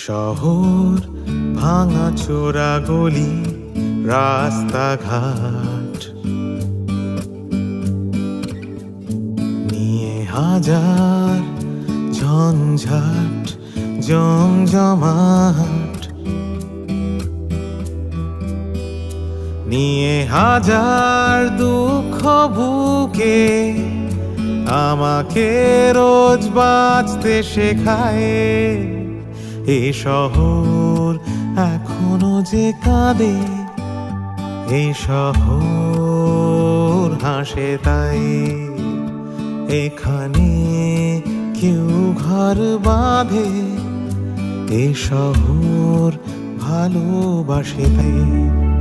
শহর ভাঙা চোরা গলি রাস্তাঘাট নিয়ে হাজার ঝঞ্ঝাট জমজমাট নিয়ে হাজার দুঃখ বুকে আমাকে রোজ বাঁচতে শেখায় এ শহর এখনো যে কাঁদে, এ শহর হাসে তাই এখানে কেউ ঘর বাঁধে, এ শহর ভালোবাসে তাই।